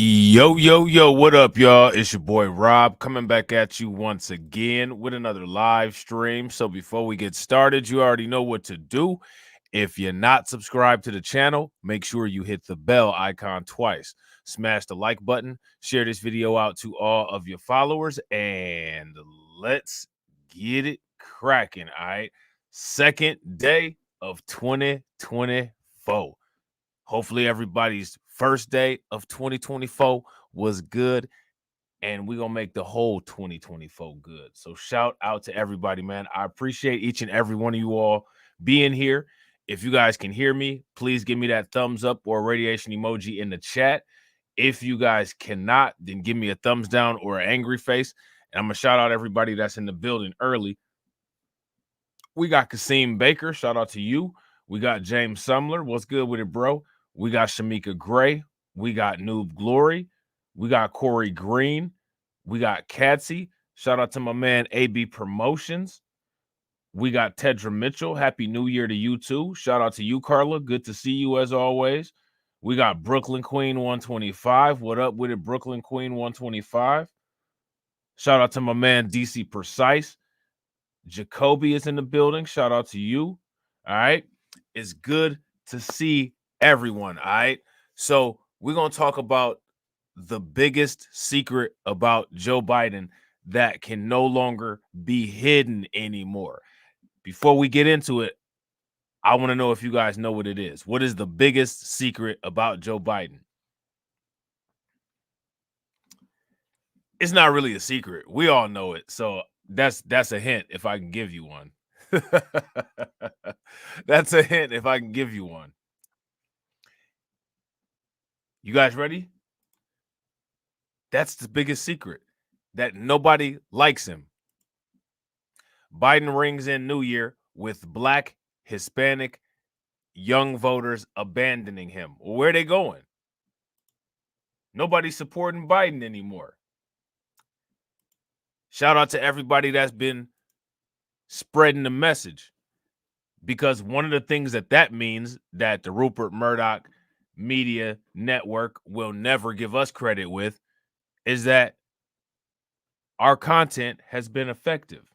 Yo, yo, yo, what up, y'all? It's your boy Rob coming back at you once again with another live stream. So before we get started, you already know what to do. If you're not subscribed to the channel, make sure you hit the bell icon twice. Smash the like button, share this video out to all of your followers, and let's get it cracking, all right? Second day of 2024. Hopefully everybody's first day of 2024 was good, and we're going to make the whole 2024 good. So shout out to everybody, man. I appreciate each and every one of you all being here. If you guys can hear me, please give me that thumbs up or radiation emoji in the chat. If you guys cannot, then give me a thumbs down or an angry face. And I'm going to shout out everybody that's in the building early. We got Kasim Baker. Shout out to you. We got James Sumler. What's good with it, bro? We got Shamika Gray. We got Noob Glory. We got Corey Green. We got Katsy. Shout out to my man AB Promotions. We got Tedra Mitchell. Happy New Year to you too. Shout out to you, Carla. Good to see you as always. We got Brooklyn Queen 125. What up with it, Brooklyn Queen 125? Shout out to my man DC Precise. Jacoby is in the building. Shout out to you. All right. It's good to see everyone. All right. So we're going to talk about the biggest secret about Joe Biden that can no longer be hidden anymore. Before we get into it, I want to know if you guys know what it is. What is the biggest secret about Joe Biden? It's not really a secret. We all know it. So that's a hint if I can give you one. That's a hint if I can give you one. You guys ready? That's the biggest secret, that nobody likes him. Biden rings in New Year with Black, Hispanic, young voters abandoning him. Well, where are they going? Nobody's supporting Biden anymore. Shout out to everybody that's been spreading the message, because one of the things that means that the Rupert Murdoch media network will never give us credit with is that our content has been effective.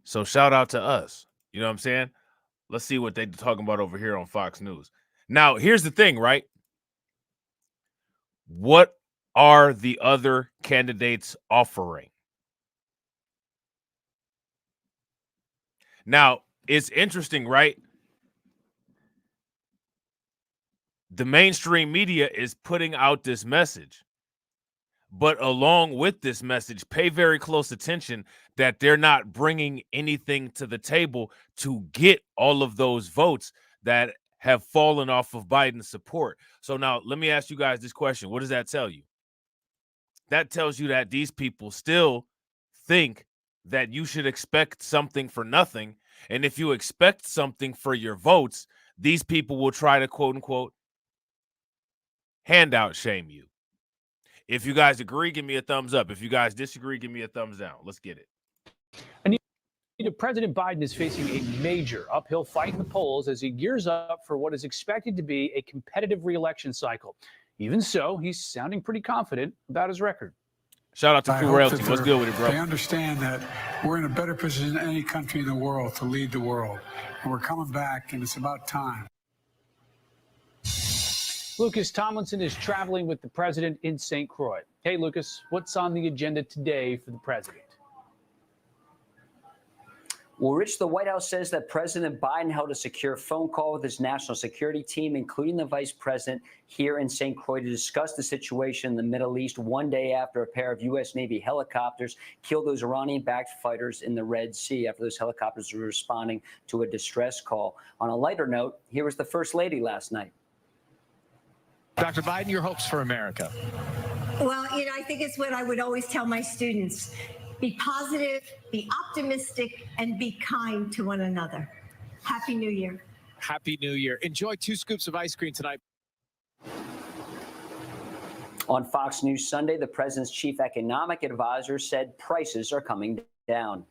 So shout out to us. You know what I'm saying? Let's see what they're talking about over here on Fox News. Now, here's the thing, right? What are the other candidates offering? Now, it's interesting, right? The mainstream media is putting out this message. But along with this message, pay very close attention that they're not bringing anything to the table to get all of those votes that have fallen off of Biden's support. So now let me ask you guys this question. What does that tell you? That tells you that these people still think that you should expect something for nothing. And if you expect something for your votes, these people will try to, quote unquote, handout shame you. If you guys agree, give me a thumbs up. If you guys disagree, give me a thumbs down. Let's get it. President Biden is facing a major uphill fight in the polls as he gears up for what is expected to be a competitive re-election cycle. Even so, he's sounding pretty confident about his record. Shout out to Crew Realty. What's good with it, bro? They understand that we're in a better position than any country in the world to lead the world. And we're coming back, and it's about time. Lucas Tomlinson is traveling with the president in St. Croix. Hey, Lucas, what's on the agenda today for the president? Well, Rich, the White House says that President Biden held a secure phone call with his national security team, including the vice president, here in St. Croix to discuss the situation in the Middle East one day after a pair of U.S. Navy helicopters killed those Iranian-backed fighters in the Red Sea after those helicopters were responding to a distress call. On a lighter note, here was the First Lady last night. Dr. Biden, your hopes for America? Well, I think it's what I would always tell my students. Be positive, be optimistic, and be kind to one another. Happy New Year. Happy New Year. Enjoy 2 scoops of ice cream tonight. On Fox News Sunday, the president's chief economic advisor said prices are coming down.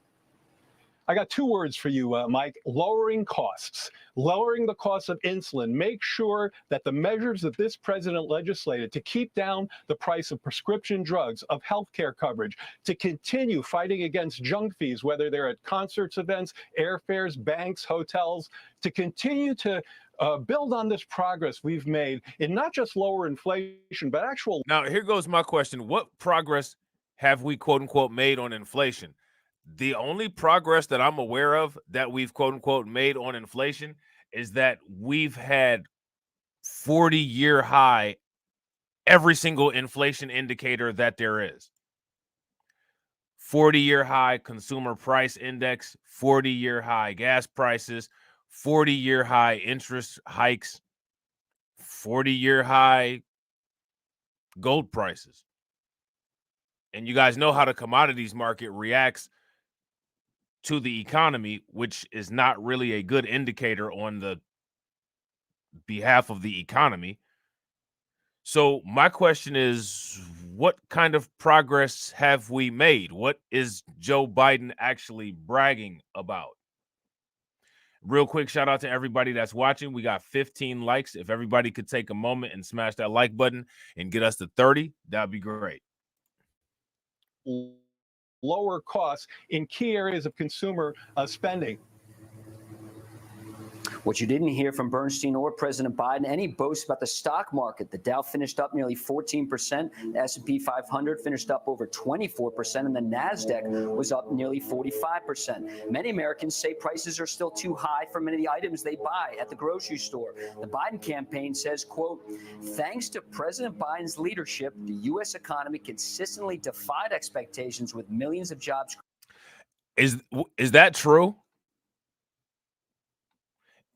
I got two words for you, Mike: lowering costs, lowering the cost of insulin. Make sure that the measures that this president legislated to keep down the price of prescription drugs, of healthcare coverage, to continue fighting against junk fees, whether they're at concerts, events, airfares, banks, hotels, to continue to build on this progress we've made in not just lower inflation, but actual. Now, here goes my question. What progress have we, quote unquote, made on inflation? The only progress that I'm aware of that we've, quote unquote, made on inflation is that we've had 40-year high every single inflation indicator that there is. 40-year high consumer price index, 40-year high gas prices, 40-year high interest hikes, 40-year high gold prices. And you guys know how the commodities market reacts to the economy, which is not really a good indicator on the behalf of the economy. So my question is, what kind of progress have we made? What is Joe Biden actually bragging about? Real quick, shout out to everybody that's watching. We got 15 likes. If everybody could take a moment and smash that like button and get us to 30, that'd be great. Lower costs in key areas of consumer spending. What you didn't hear from Bernstein or President Biden, any boast about the stock market. The Dow finished up nearly 14%, the S&P 500 finished up over 24%, and the NASDAQ was up nearly 45%. Many Americans say prices are still too high for many of the items they buy at the grocery store. The Biden campaign says, quote, thanks to President Biden's leadership, the U.S. economy consistently defied expectations with millions of jobs. Is that true?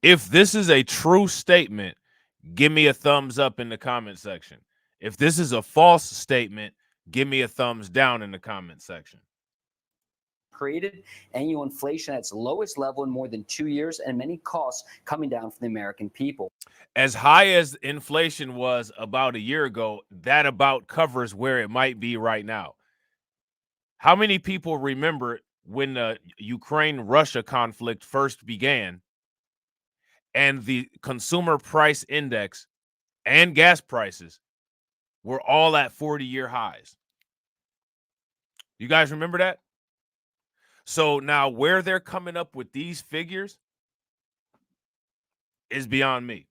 If this is a true statement, give me a thumbs up in the comment section. If this is a false statement, give me a thumbs down in the comment section. Created annual inflation at its lowest level in more than 2 years, and many costs coming down for the American people. As high as inflation was about a year ago, that about covers where it might be right now. How many people remember when the Ukraine-Russia conflict first began and the consumer price index and gas prices were all at 40-year highs? You guys remember that? So now where they're coming up with these figures is beyond me.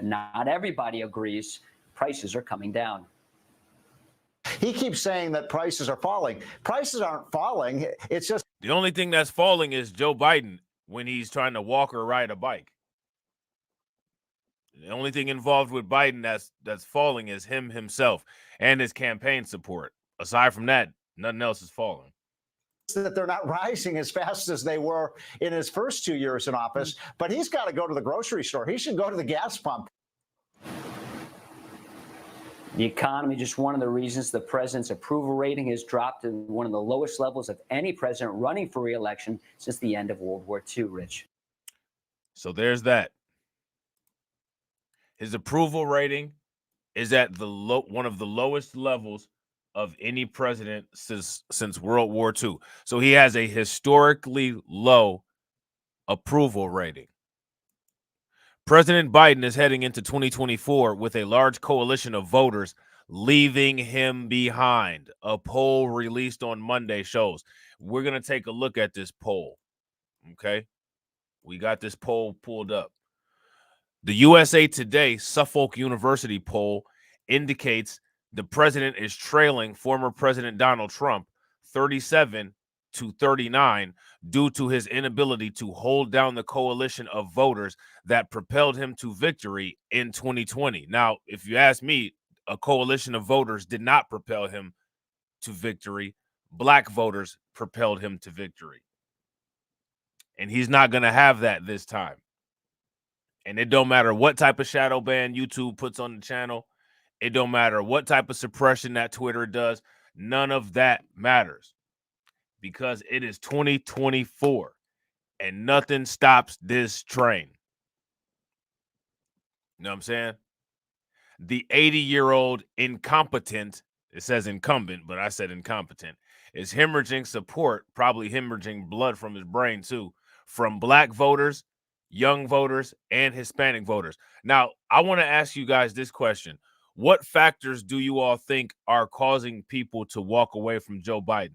Not everybody agrees. Prices are coming down. He keeps saying that prices are falling. Prices aren't falling. It's just the only thing that's falling is Joe Biden when he's trying to walk or ride a bike. The only thing involved with Biden that's falling is himself and his campaign support. Aside from that, nothing else is falling. That they're not rising as fast as they were in his first 2 years in office, but he's got to go to the grocery store. He should go to the gas pump. The economy, just one of the reasons the president's approval rating has dropped to one of the lowest levels of any president running for re-election since the end of World War II, Rich. So there's that. His approval rating is at one of the lowest levels of any president since World War II. So he has a historically low approval rating. President Biden is heading into 2024 with a large coalition of voters leaving him behind. A poll released on Monday shows. We're going to take a look at this poll. Okay? We got this poll pulled up. The USA Today Suffolk University poll indicates the president is trailing former President Donald Trump 37 to 39 due to his inability to hold down the coalition of voters that propelled him to victory in 2020. Now, if you ask me, a coalition of voters did not propel him to victory. Black voters propelled him to victory. And he's not going to have that this time. And it don't matter what type of shadow ban YouTube puts on the channel. It don't matter what type of suppression that Twitter does. None of that matters because it is 2024 and nothing stops this train. You know what I'm saying? The 80-year-old incompetent, it says incumbent, but I said incompetent, is hemorrhaging support, probably hemorrhaging blood from his brain too, from black voters, young voters, and Hispanic voters. Now, I want to ask you guys this question. What factors do you all think are causing people to walk away from Joe Biden?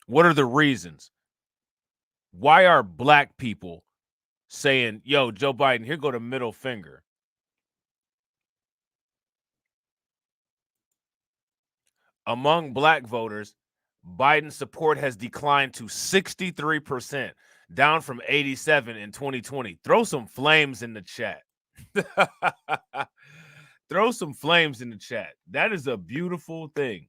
What are the reasons? Why are black people saying, yo, Joe Biden, here go the middle finger? Among black voters, Biden's support has declined to 63%, down from 87 in 2020. Throw some flames in the chat. Throw some flames in the chat. That is a beautiful thing.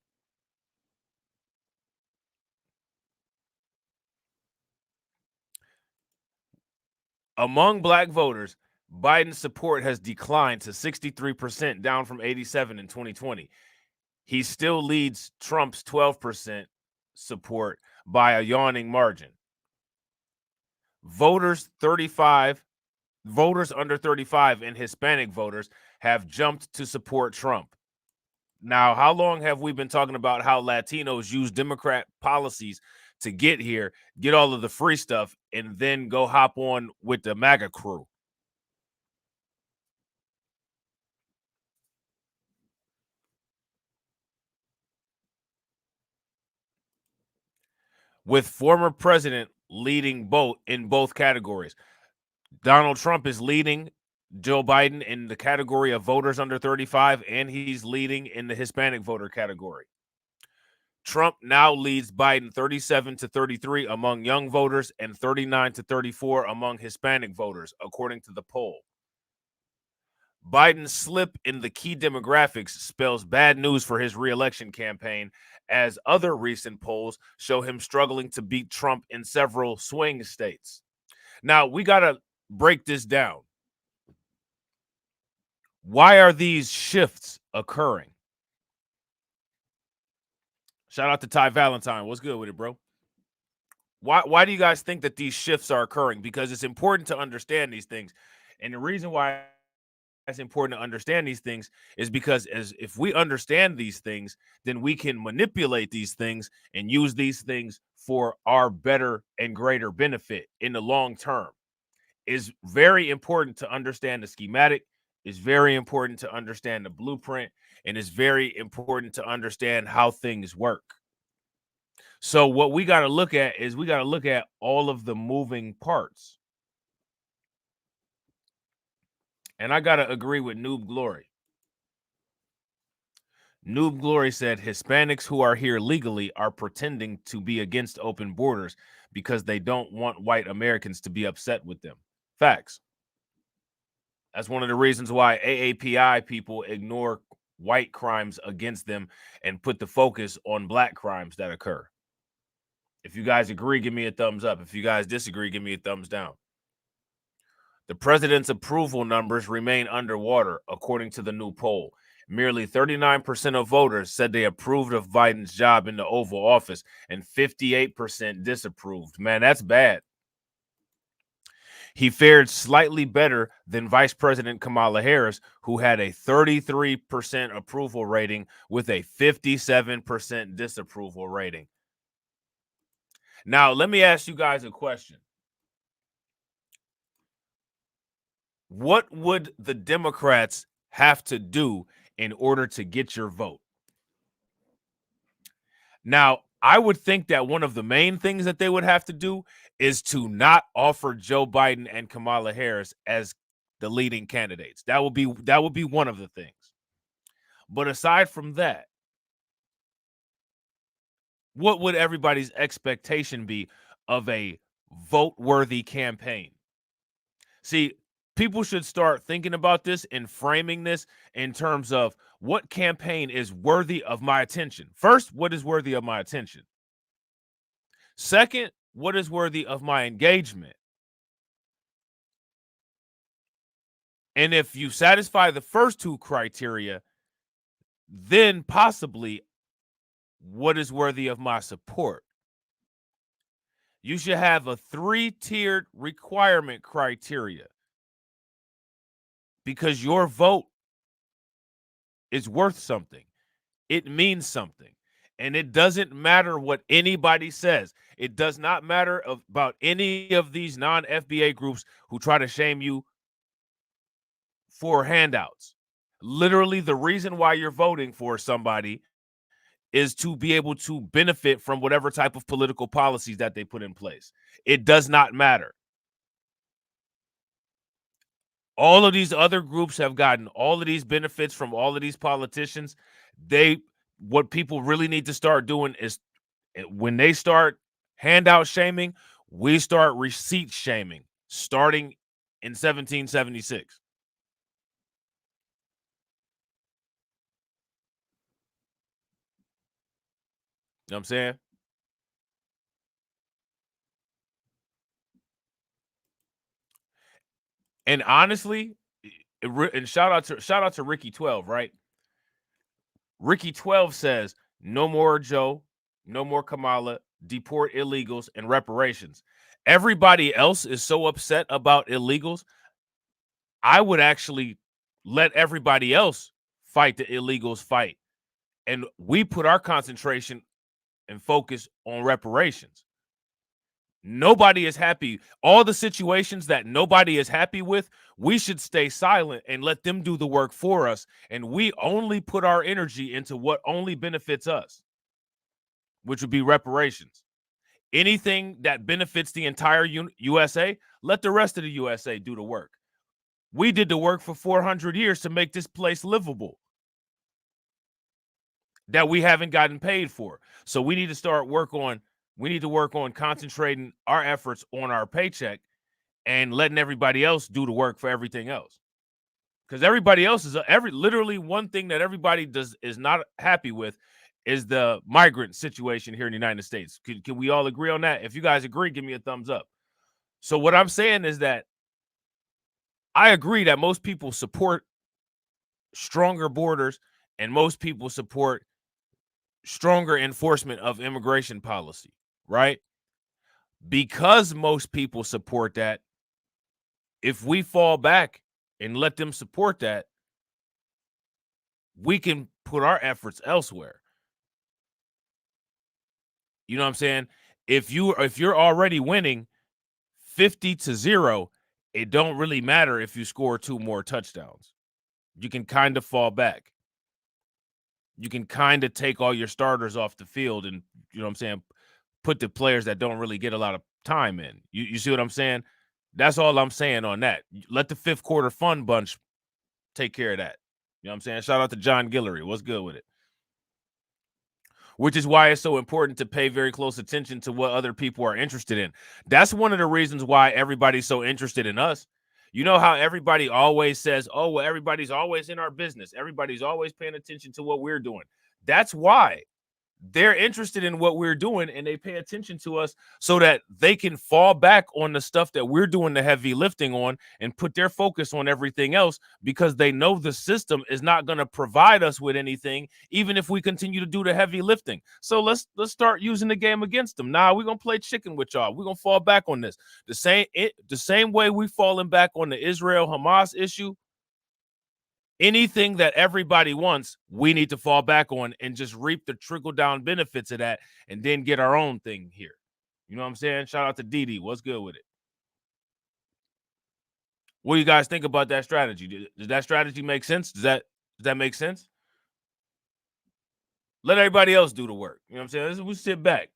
Among black voters, Biden's support has declined to 63%, down from 87 in 2020. He still leads Trump's 12% support by a yawning margin. Voters under 35 and Hispanic voters have jumped to support Trump. Now, how long have we been talking about how Latinos use Democrat policies to get here, get all of the free stuff, and then go hop on with the MAGA crew? With former president leading both categories. Donald Trump is leading Joe Biden in the category of voters under 35, and he's leading in the Hispanic voter category. Trump now leads Biden 37-33 among young voters and 39-34 among Hispanic voters, according to the poll. Biden's slip in the key demographics spells bad news for his reelection campaign, as other recent polls show him struggling to beat Trump in several swing states. Now, we got to break this down. Why are these shifts occurring? Shout out to Ty Valentine. What's good with it, bro? Why do you guys think that these shifts are occurring? Because it's important to understand these things. And the reason why it's important to understand these things is because if we understand these things, then we can manipulate these things and use these things for our better and greater benefit in the long term. It's very important to understand the schematic. It's very important to understand the blueprint, and it's very important to understand how things work. So what we got to look at is we got to look at all of the moving parts. And I got to agree with Noob Glory. Noob Glory said Hispanics who are here legally are pretending to be against open borders because they don't want white Americans to be upset with them. Facts. That's one of the reasons why AAPI people ignore white crimes against them and put the focus on black crimes that occur. If you guys agree, give me a thumbs up. If you guys disagree, give me a thumbs down. The president's approval numbers remain underwater, according to the new poll. Merely 39% of voters said they approved of Biden's job in the Oval Office, and 58% disapproved. Man, that's bad. He fared slightly better than Vice President Kamala Harris, who had a 33% approval rating with a 57% disapproval rating. Now, let me ask you guys a question. What would the Democrats have to do in order to get your vote? Now, I would think that one of the main things that they would have to do is to not offer Joe Biden and Kamala Harris as the leading candidates. That would be one of the things. But aside from that, what would everybody's expectation be of a vote-worthy campaign? See, people should start thinking about this and framing this in terms of what campaign is worthy of my attention. First, what is worthy of my attention? Second, what is worthy of my engagement? And if you satisfy the first two criteria, then possibly what is worthy of my support? You should have a 3-tiered requirement criteria, because your vote is worth something. It means something. And it doesn't matter what anybody says. It does not matter about any of these non-FBA groups who try to shame you for handouts. Literally, the reason why you're voting for somebody is to be able to benefit from whatever type of political policies that they put in place. It does not matter. All of these other groups have gotten all of these benefits from all of these politicians. What people really need to start doing is, when they start handout shaming, we start receipt shaming, starting in 1776. You know what I'm saying? And honestly, and shout out to Ricky 12, right? Ricky 12 says, no more Joe, no more Kamala, deport illegals, and reparations. Everybody else is so upset about illegals. I would actually let everybody else fight the illegals fight. And we put our concentration and focus on reparations. Nobody is happy. All the situations that nobody is happy with, we should stay silent and let them do the work for us. And we only put our energy into what only benefits us, which would be reparations. Anything that benefits the entire USA, let the rest of the USA do the work. We did the work for 400 years to make this place livable that we haven't gotten paid for. So we need to work on concentrating our efforts on our paycheck and letting everybody else do the work for everything else. Because everybody else is literally one thing that everybody is not happy with is the migrant situation here in the United States. Can we all agree on that? If you guys agree, give me a thumbs up. So what I'm saying is that I agree that most people support stronger borders and most people support stronger enforcement of immigration policy, right? Because most people support that, if we fall back and let them support that, we can put our efforts elsewhere. You know what I'm saying? If you're already winning 50-0, it don't really matter if you score 2 more touchdowns. You can kind of fall back. You can kind of take all your starters off the field and, you know what I'm saying, put the players that don't really get a lot of time in. You see what I'm saying? That's all I'm saying on that. Let the fifth quarter fun bunch take care of that. You know what I'm saying? Shout out to John Guillory. What's good with it? Which is why it's so important to pay very close attention to what other people are interested in. That's one of the reasons why everybody's so interested in us. You know how everybody always says, oh, well, everybody's always in our business. Everybody's always paying attention to what we're doing. That's why they're interested in what we're doing, and they pay attention to us so that they can fall back on the stuff that we're doing the heavy lifting on and put their focus on everything else, because they know the system is not going to provide us with anything, even if we continue to do the heavy lifting. So let's start using the game against them. Nah, we're going to play chicken with y'all. We're going to fall back on this. The same way we falling back on the Israel-Hamas issue. Anything that everybody wants, we need to fall back on and just reap the trickle-down benefits of that and then get our own thing here. You know what I'm saying? Shout out to Didi. What's good with it? What do you guys think about that strategy? Does that strategy make sense? Does that make sense? Let everybody else do the work. You know what I'm saying? We sit back.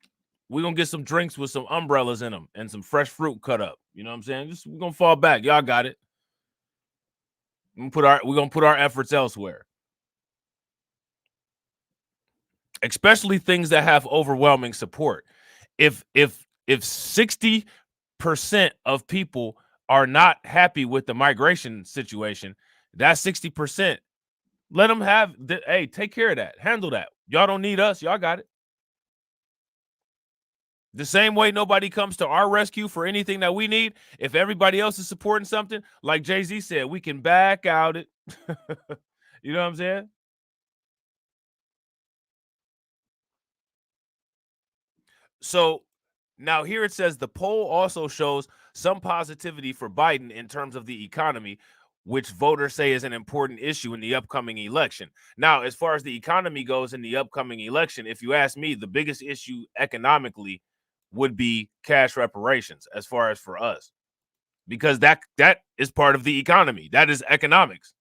We're going to get some drinks with some umbrellas in them and some fresh fruit cut up. You know what I'm saying? We're going to fall back. Y'all got it. We're gonna put our efforts elsewhere, especially things that have overwhelming support. If 60% of people are not happy with the migration situation, that 60%, let them have. Hey, take care of that. Handle that. Y'all don't need us. Y'all got it. The same way nobody comes to our rescue for anything that we need. If everybody else is supporting something, like Jay-Z said, we can back out it. You know what I'm saying? So now here it says the poll also shows some positivity for Biden in terms of the economy, which voters say is an important issue in the upcoming election. Now, as far as the economy goes in the upcoming election, if you ask me, the biggest issue economically would be cash reparations as far as for us, because that is part of the economy. That is economics.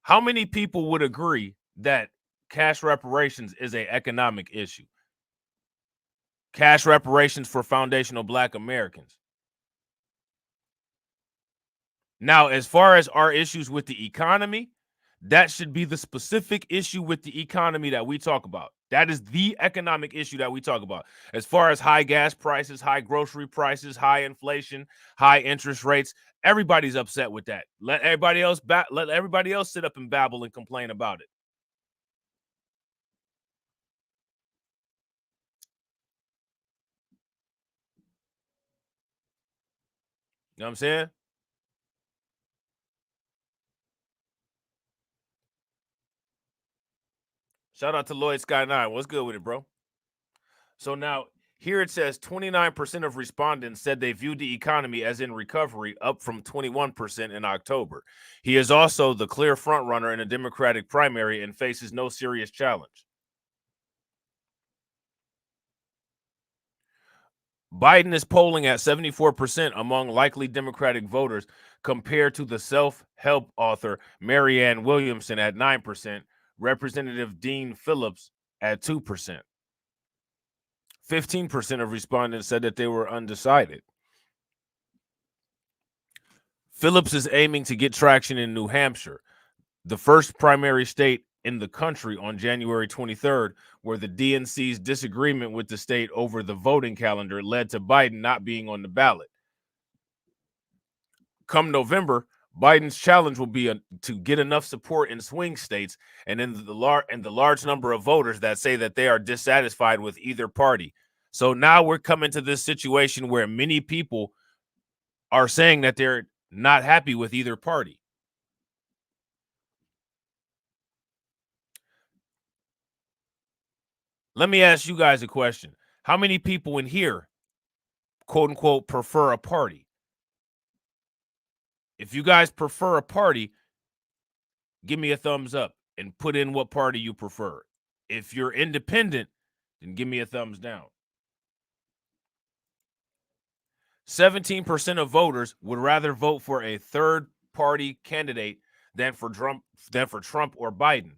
How many people would agree that cash reparations is an economic issue? Cash reparations for foundational Black Americans. Now, as far as our issues with the economy, that should be the specific issue with the economy that we talk about. That is the economic issue that we talk about. As far as high gas prices, high grocery prices, high inflation, high interest rates, everybody's upset with that. Let everybody else sit up and babble and complain about it. You know what I'm saying? Shout out to Lloyd Sky 9. What's good with it, bro? So now here it says 29% of respondents said they viewed the economy as in recovery, up from 21% in October. He is also the clear frontrunner in a Democratic primary and faces no serious challenge. Biden is polling at 74% among likely Democratic voters compared to the self-help author Marianne Williamson at 9%, Representative Dean Phillips at 2%. 15% of respondents said that they were undecided. Phillips is aiming to get traction in New Hampshire, the first primary state in the country, on January 23rd, where the DNC's disagreement with the state over the voting calendar led to Biden not being on the ballot. Come November, Biden's challenge will be to get enough support in swing states and in the large number of voters that say that they are dissatisfied with either party. So now we're coming to this situation where many people are saying that they're not happy with either party. Let me ask you guys a question. How many people in here, quote unquote, prefer a party? If you guys prefer a party, give me a thumbs up and put in what party you prefer. If you're independent, then give me a thumbs down. 17% of voters would rather vote for a third-party candidate than for Trump or Biden.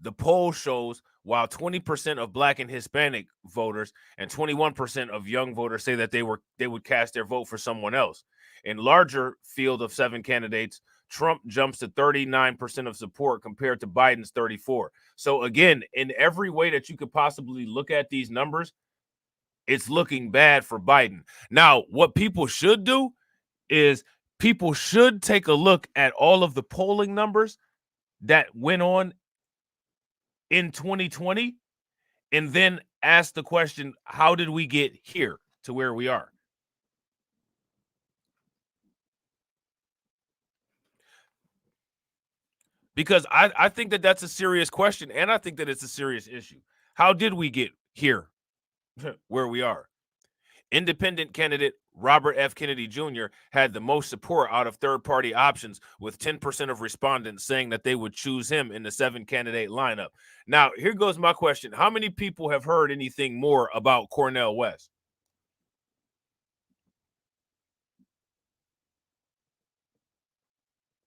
The poll shows while 20% of Black and Hispanic voters and 21% of young voters say that they would cast their vote for someone else. In larger field of 7 candidates, Trump jumps to 39% of support compared to Biden's 34%. So again, in every way that you could possibly look at these numbers, it's looking bad for Biden. Now, what people should do is people should take a look at all of the polling numbers that went on in 2020 and then ask the question, how did we get here to where we are? Because I think that that's a serious question, and I think that it's a serious issue. How did we get here where we are? Independent candidate Robert F. Kennedy Jr. had the most support out of third-party options, with 10% of respondents saying that they would choose him in the 7-candidate lineup. Now, here goes my question. How many people have heard anything more about Cornel West?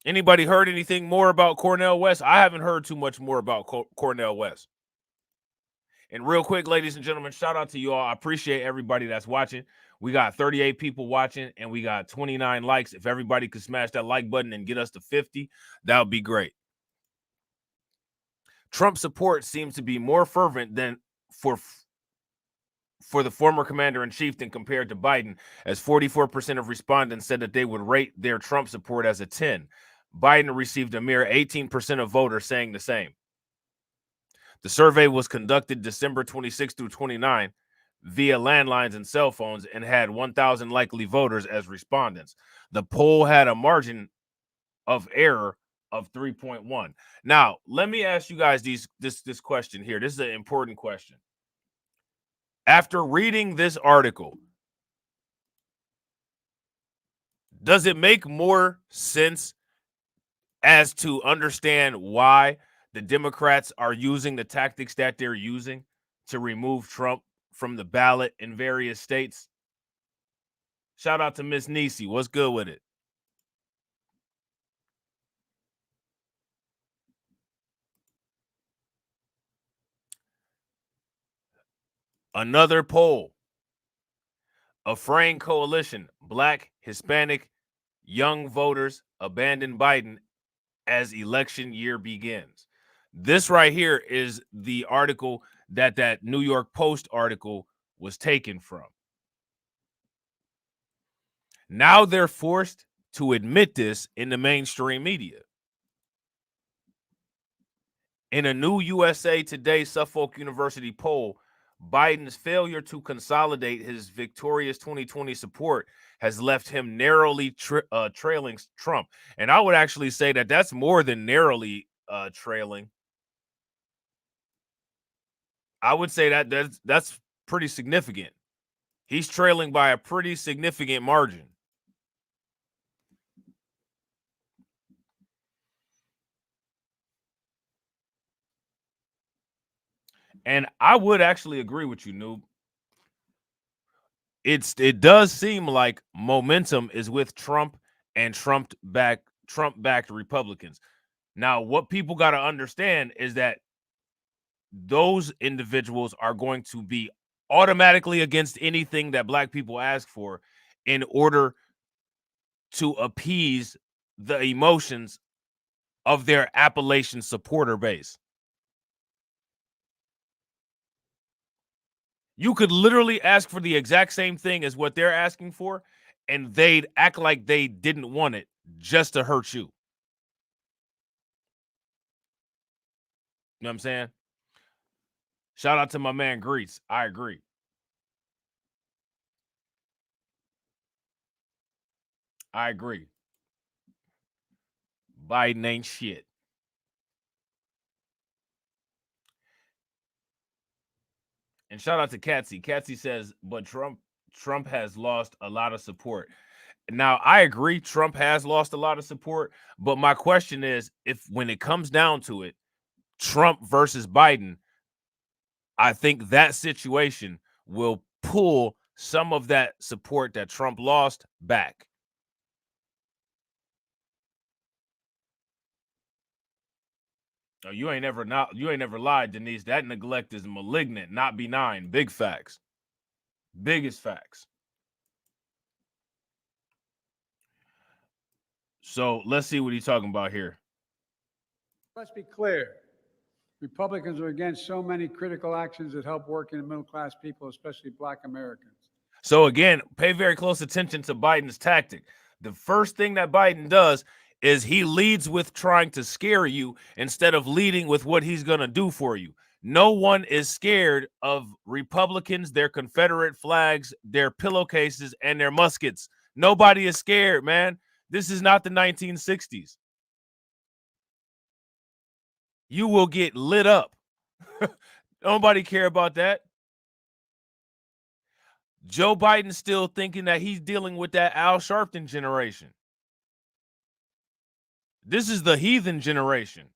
Anybody heard anything more about Cornel West? I haven't heard too much more about Cornel West. And real quick, ladies and gentlemen, shout out to you all. I appreciate everybody that's watching. We got 38 people watching and we got 29 likes. If everybody could smash that like button and get us to 50, that would be great. Trump's support seems to be more fervent than for the former commander-in-chief than compared to Biden, as 44% of respondents said that they would rate their Trump support as a 10. Biden received a mere 18% of voters saying the same. The survey was conducted December 26 through 29 via landlines and cell phones and had 1,000 likely voters as respondents. The poll had a margin of error of 3.1. Now, let me ask you guys this question here. This is an important question. After reading this article, does it make more sense as to understand why the Democrats are using the tactics that they're using to remove Trump from the ballot in various states? Shout out to Miss Nisi. What's good with it? Another poll. A fraying coalition, Black, Hispanic, young voters abandon Biden as election year begins. This right here is the article that New York Post article was taken from. Now they're forced to admit this in the mainstream media. In a new USA Today Suffolk University poll, Biden's failure to consolidate his victorious 2020 support has left him narrowly trailing Trump. And I would actually say that that's more than narrowly trailing. I would say that that's pretty significant. He's trailing by a pretty significant margin. And I would actually agree with you, Noob. It does seem like momentum is with Trump and Trump-backed Republicans. Now, what people got to understand is that those individuals are going to be automatically against anything that Black people ask for in order to appease the emotions of their Appalachian supporter base. You could literally ask for the exact same thing as what they're asking for, and they'd act like they didn't want it just to hurt you. You know what I'm saying? Shout out to my man Grease. I agree. I agree. Biden ain't shit. And shout out to Katsy. Katsy says, but Trump has lost a lot of support. Now, I agree Trump has lost a lot of support, but my question is, if when it comes down to it, Trump versus Biden, I think that situation will pull some of that support that Trump lost back. Oh, you ain't never lied, Denise. That neglect is malignant, not benign. Big facts. Biggest facts. So let's see what he's talking about here. Let's be clear. Republicans are against so many critical actions that help working and middle-class people, especially Black Americans. So again, pay very close attention to Biden's tactic. The first thing that Biden does is he leads with trying to scare you instead of leading with what he's going to do for you. No one is scared of Republicans, their Confederate flags, their pillowcases, and their muskets. Nobody is scared, man. This is not the 1960s. You will get lit up. Nobody care about that. Joe Biden's still thinking that he's dealing with that Al Sharpton generation. This is the heathen generation.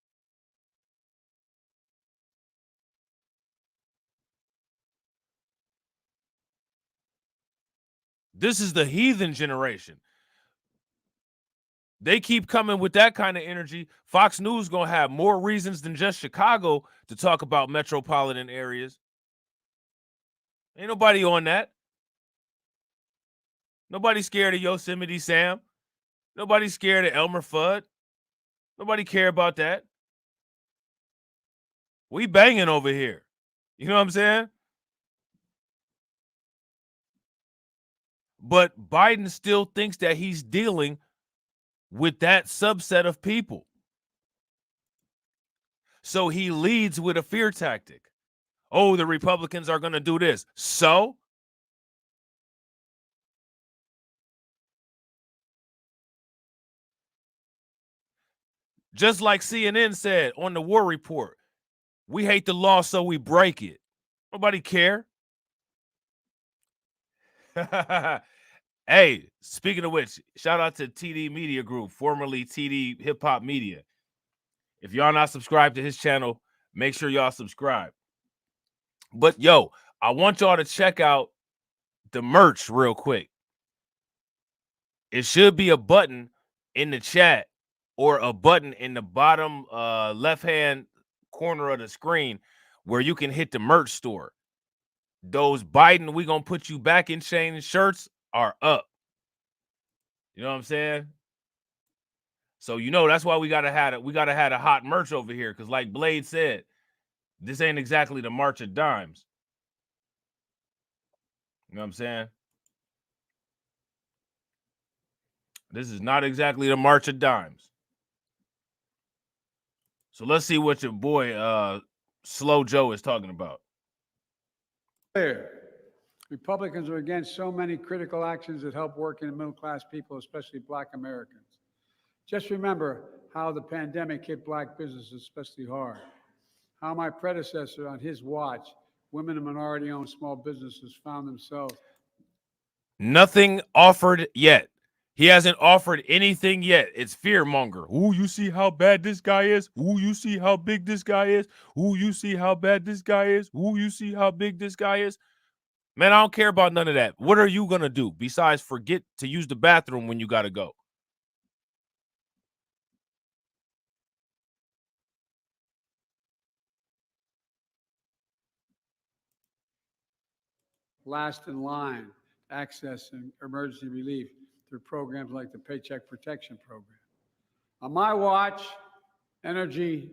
This is the heathen generation. They keep coming with that kind of energy. Fox News going to have more reasons than just Chicago to talk about metropolitan areas. Ain't nobody on that. Nobody's scared of Yosemite Sam. Nobody's scared of Elmer Fudd. Nobody care about that. We banging over here. You know what I'm saying? But Biden still thinks that he's dealing with that subset of people. So he leads with a fear tactic. Oh, the Republicans are going to do this. So just like CNN said on the War Report, we hate the law, so we break it. Nobody care. Hey, speaking of which, shout out to TD Media Group, formerly TD Hip Hop Media. If y'all not subscribed to his channel, make sure y'all subscribe. But yo, I want y'all to check out the merch real quick. It should be a button in the chat or a button in the bottom left-hand corner of the screen where you can hit the merch store. Those Biden we gonna put you back in chain shirts are up. You know what I'm saying? So that's why we gotta have a hot merch over here, because like Blade said, this ain't exactly the March of Dimes. You know what I'm saying? This is not exactly the March of Dimes. So let's see what your boy Slow Joe is talking about. Clear. Republicans are against so many critical actions that help working and middle-class people, especially Black Americans. Just remember how the pandemic hit Black businesses especially hard. How my predecessor, on his watch, women and minority-owned small businesses found themselves. Nothing offered yet. He hasn't offered anything yet. It's fearmonger. Ooh, you see how bad this guy is? Ooh, you see how big this guy is? Ooh, you see how bad this guy is? Ooh, you see how big this guy is? Man, I don't care about none of that. What are you going to do besides forget to use the bathroom when you got to go? Last in line, access and emergency relief through programs like the Paycheck Protection Program. On my watch, energy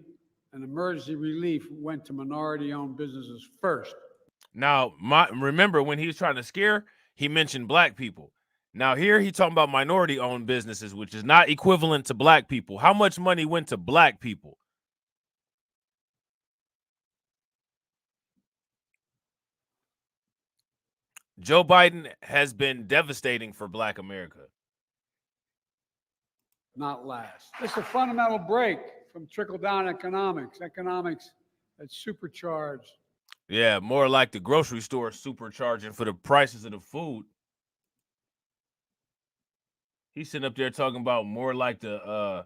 and emergency relief went to minority-owned businesses first. Now, remember when he was trying to scare, he mentioned Black people. Now here he's talking about minority-owned businesses, which is not equivalent to Black people. How much money went to Black people? Joe Biden has been devastating for Black America. Not last. It's a fundamental break from trickle-down economics that's supercharged. Yeah, more like the grocery store supercharging for the prices of the food. He's sitting up there talking about more like the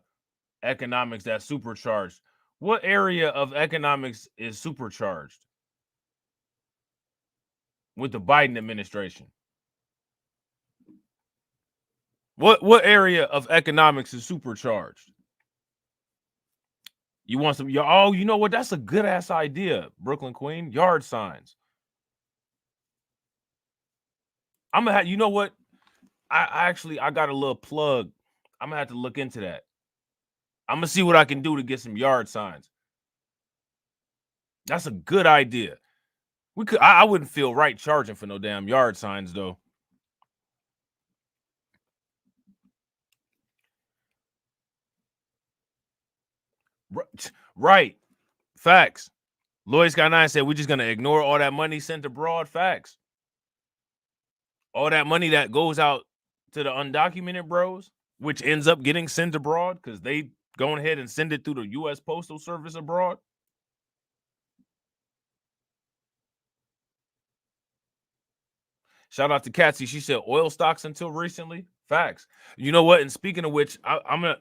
economics that's supercharged. What area of economics is supercharged with the Biden administration? What area of economics is supercharged? You want some? Oh, you know what? That's a good ass idea, Brooklyn Queen. Yard signs. I'm gonna have. You know what? I got a little plug. I'm gonna have to look into that. I'm gonna see what I can do to get some yard signs. That's a good idea. We could. I wouldn't feel right charging for no damn yard signs though. Right. Facts. Lloyd Scott 9 said we're just gonna ignore all that money sent abroad. Facts. All that money that goes out to the undocumented bros, which ends up getting sent abroad because they go ahead and send it through the U.S. Postal Service abroad. Shout out to Katsy. She said oil stocks until recently. Facts. You know what? And speaking of which, I'm gonna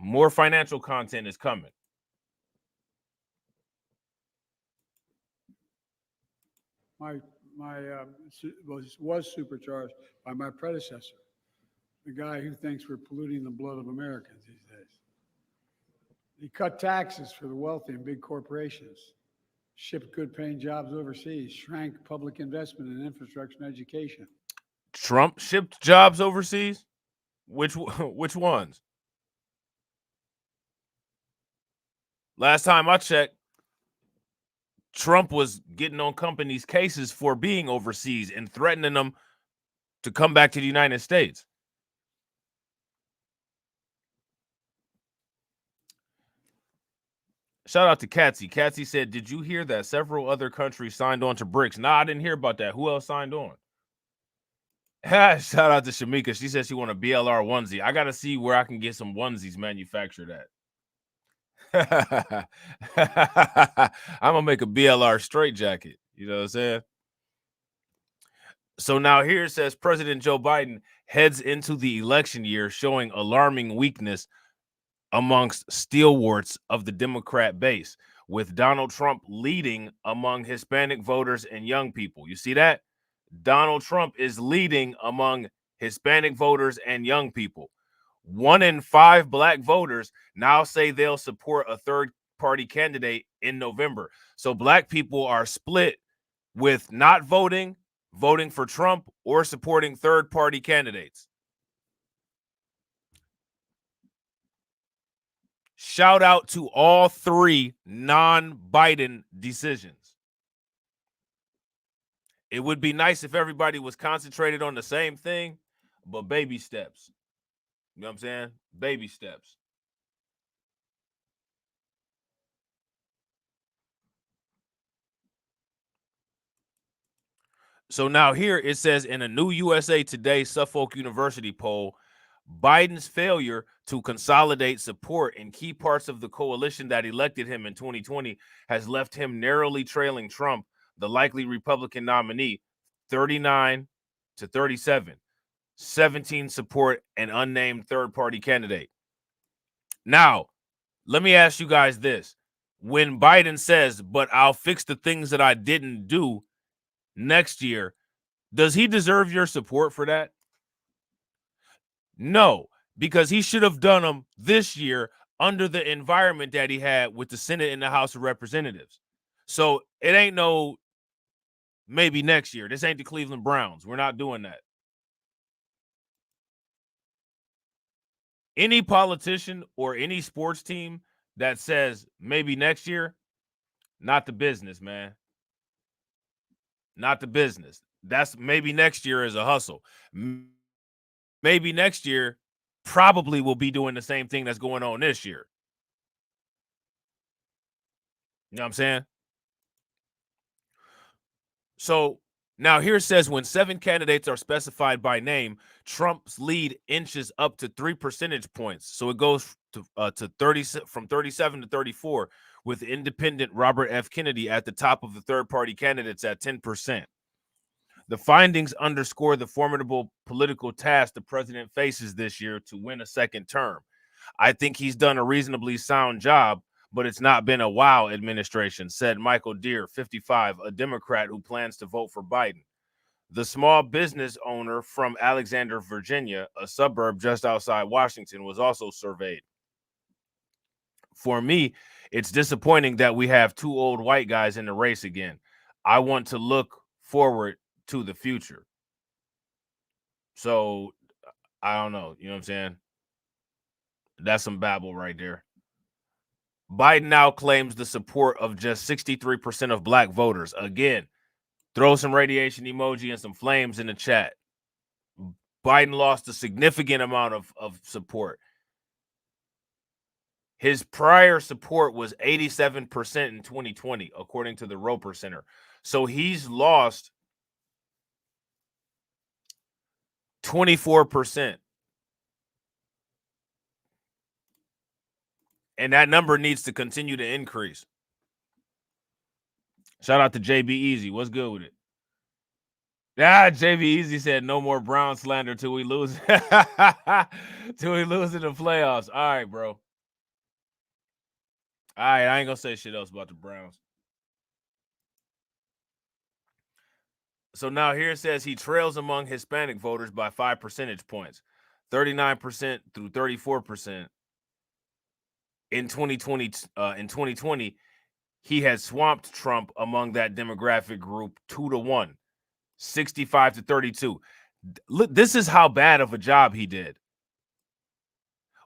more financial content is coming. Was supercharged by my predecessor, the guy who thinks we're polluting the blood of Americans these days. He cut taxes for the wealthy and big corporations, shipped good-paying jobs overseas, shrank public investment in infrastructure and education. Trump shipped jobs overseas? Which ones? Last time I checked, Trump was getting on companies' cases for being overseas and threatening them to come back to the United States. Shout out to Katsy. Katsy said, did you hear that several other countries signed on to BRICS? Nah, I didn't hear about that. Who else signed on? Shout out to Shamika. She said she want a BLR onesie. I got to see where I can get some onesies manufactured at. I'm going to make a BLR straight jacket. You know what I'm saying? So now here it says President Joe Biden heads into the election year showing alarming weakness amongst stalwarts of the Democrat base, with Donald Trump leading among Hispanic voters and young people. You see that? Donald Trump is leading among Hispanic voters and young people. 1 in 5 black voters now say they'll support a third party candidate in November. So black people are split with not voting, voting for Trump, or supporting third party candidates. Shout out to all 3 non-Biden decisions. It would be nice if everybody was concentrated on the same thing, but baby steps. You know what I'm saying? Baby steps. So now here it says in a new USA Today Suffolk University poll, Biden's failure to consolidate support in key parts of the coalition that elected him in 2020 has left him narrowly trailing Trump, the likely Republican nominee, 39 to 37, 17 support an unnamed third-party candidate. Now, let me ask you guys this. When Biden says, but I'll fix the things that I didn't do next year, does he deserve your support for that? No, because he should have done them this year under the environment that he had with the Senate and the House of Representatives. So it ain't no maybe next year. This ain't the Cleveland Browns. We're not doing that. Any politician or any sports team that says maybe next year, not the business, man. Not the business. That's maybe next year is a hustle. Maybe next year probably will be doing the same thing that's going on this year. You know what I'm saying? So now here it says when 7 candidates are specified by name, Trump's lead inches up to 3 percentage points. So it goes to 30 from 37 to 34, with independent Robert F. Kennedy at the top of the third-party candidates at 10%. The findings underscore the formidable political task the president faces this year to win a second term. I think he's done a reasonably sound job, but it's not been a wow administration, said Michael Deere, 55, a Democrat who plans to vote for Biden. The small business owner from Alexander, Virginia, a suburb just outside Washington, was also surveyed. For me, it's disappointing that we have 2 old white guys in the race again. I want to look forward to the future. So, I don't know. You know what I'm saying? That's some babble right there. Biden now claims the support of just 63% of black voters. Again, throw some radiation emoji and some flames in the chat. Biden lost a significant amount of support. His prior support was 87% in 2020, according to the Roper Center. So he's lost 24%. And that number needs to continue to increase. Shout out to JB Easy. What's good with it? JB Easy said no more Brown slander till we lose. Till we lose in the playoffs. All right, bro. All right, I ain't gonna say shit else about the Browns. So now here it says he trails among Hispanic voters by 5 percentage points, 39% through 34%. In 2020, he had swamped Trump among that demographic group 2-1, 65 to 32. Look, this is how bad of a job he did.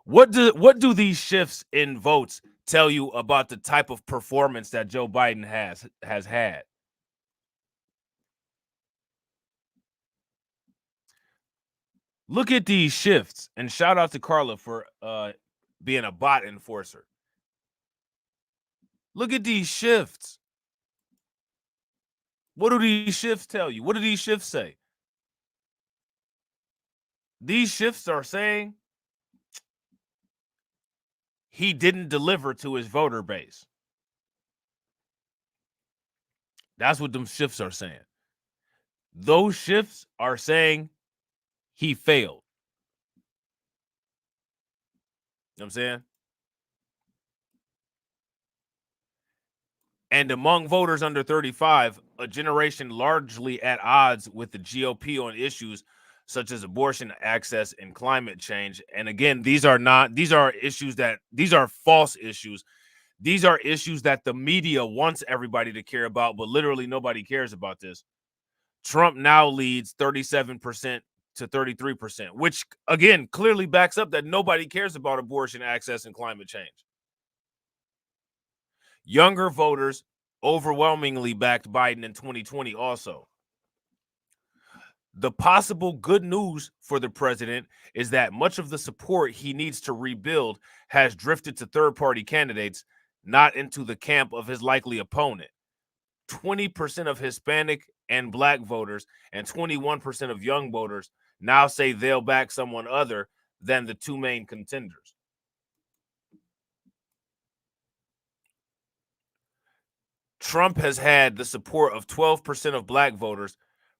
What do these shifts in votes tell you about the type of performance that Joe Biden has had? Look at these shifts, and shout out to Carla for being a bot enforcer. Look at these shifts. What do these shifts tell you? What do these shifts say? These shifts are saying he didn't deliver to his voter base. That's what them shifts are saying. Those shifts are saying he failed. You know what I'm saying? And among voters under 35, a generation largely at odds with the GOP on issues such as abortion access and climate change. And again, these are false issues. These are issues that the media wants everybody to care about, but literally nobody cares about this. Trump now leads 37% to 33%, which again clearly backs up that nobody cares about abortion access and climate change. Younger voters overwhelmingly backed Biden in 2020 also. The possible good news for the president is that much of the support he needs to rebuild has drifted to third-party candidates, not into the camp of his likely opponent. 20% of Hispanic and Black voters and 21% of young voters now say they'll back someone other than the two main contenders. Trump has had the support of 12% of Black voters,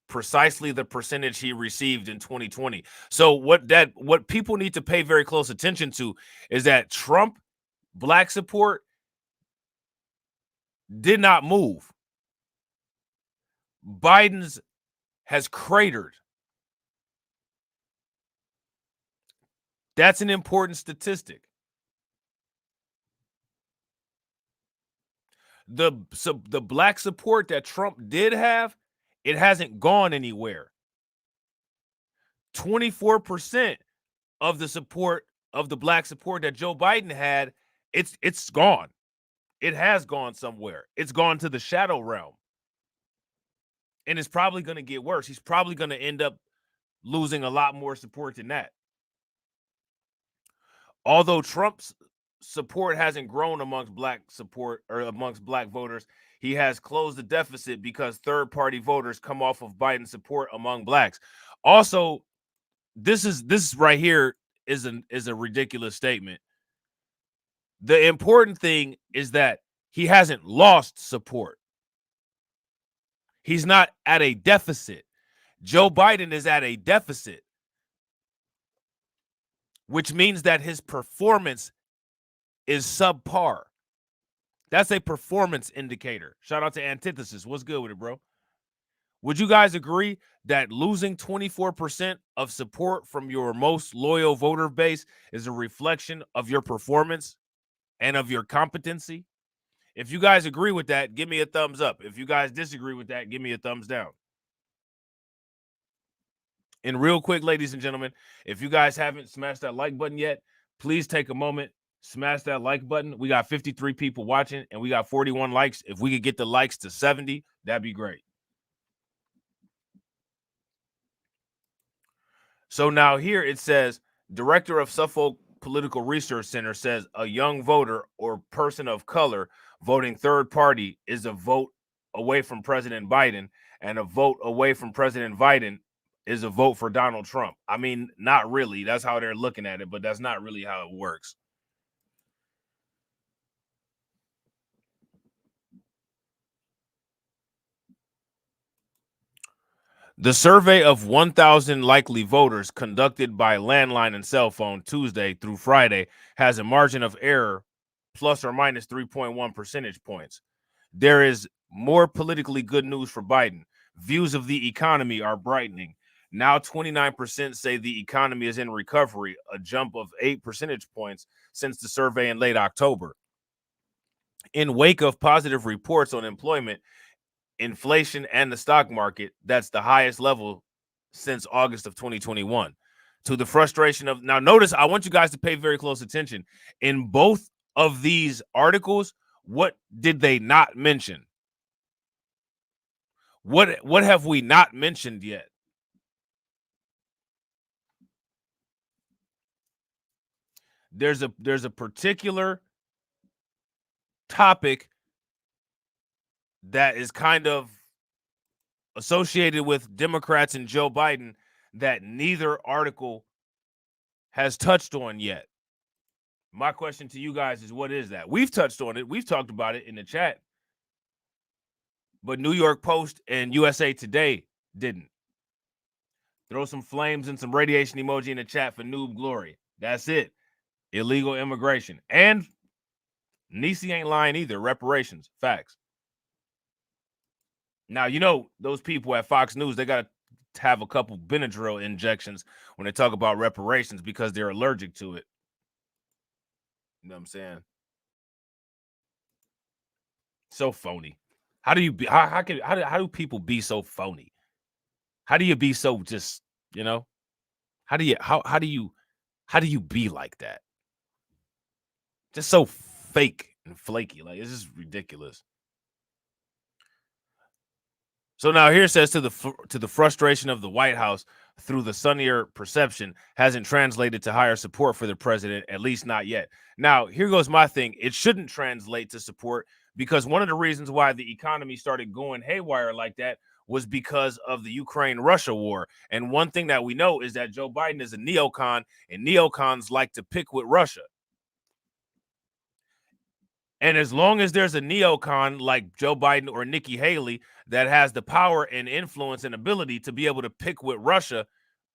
precisely the percentage he received in 2020. So what people need to pay very close attention to is that Trump Black support did not move. Biden's has cratered. That's an important statistic. The Black support that Trump did have, it hasn't gone anywhere. 24% of the support of the Black support that Joe Biden had, it's gone. It has gone somewhere. It's gone to the shadow realm. And it's probably going to get worse. He's probably going to end up losing a lot more support than that. Although Trump's support hasn't grown amongst Black voters, he has closed the deficit because third-party voters come off of Biden's support among Blacks. Also, this right here is a ridiculous statement. The important thing is that he hasn't lost support. He's not at a deficit. Joe Biden is at a deficit, which means that his performance is subpar. That's a performance indicator. Shout out to Antithesis. What's good with it, bro? Would you guys agree that losing 24% of support from your most loyal voter base is a reflection of your performance and of your competency? If you guys agree with that, give me a thumbs up. If you guys disagree with that, give me a thumbs down. And real quick, ladies and gentlemen, if you guys haven't smashed that like button yet, please take a moment, smash that like button. We got 53 people watching and we got 41 likes. If we could get the likes to 70, that'd be great. So now here it says, Director of Suffolk Political Research Center says a young voter or person of color voting third party is a vote away from President Biden, and a vote away from President Biden is a vote for Donald Trump. I mean, not really. That's how they're looking at it, but that's not really how it works. The survey of 1,000 likely voters conducted by landline and cell phone Tuesday through Friday has a margin of error plus or minus 3.1 percentage points. There is more politically good news for Biden. Views of the economy are brightening. Now 29% say the economy is in recovery, a jump of 8 percentage points since the survey in late October. In wake of positive reports on employment, inflation, and the stock market, that's the highest level since August of 2021. To the frustration of, now notice, I want you guys to pay very close attention. In both of these articles, what did they not mention? What have we not mentioned yet? There's a particular topic that is kind of associated with Democrats and Joe Biden that neither article has touched on yet. My question to you guys is, what is that? We've touched on it. We've talked about it in the chat. But New York Post and USA Today Didn't. Throw some flames and some radiation emoji in the chat for Noob Glory. That's it. Illegal immigration. And Niecy ain't lying either. Reparations. Facts. Now, you know, those people at Fox News, they got to have a couple Benadryl injections when they talk about reparations because they're allergic to it. You know what I'm saying? So phony. How do you be? How do people be so phony? How do you be so just, you know? How do you be like that? Just so fake and flaky. Like, it's just ridiculous. So now here it says to the frustration of the White House through the sunnier perception hasn't translated to higher support for the president, at least not yet. Now, here goes my thing. It shouldn't translate to support because one of the reasons why the economy started going haywire like that was because of the Ukraine-Russia war. And one thing that we know is that Joe Biden is a neocon, and neocons like to pick with Russia. And as long as there's a neocon like Joe Biden or Nikki Haley that has the power and influence and ability to be able to pick with Russia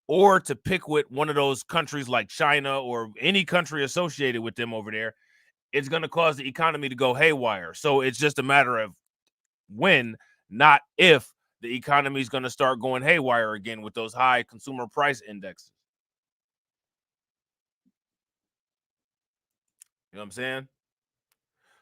or to pick with one of those countries like China or any country associated with them over there, it's going to cause the economy to go haywire. So it's just a matter of when, not if, the economy is going to start going haywire again with those high consumer price indexes. You know what I'm saying?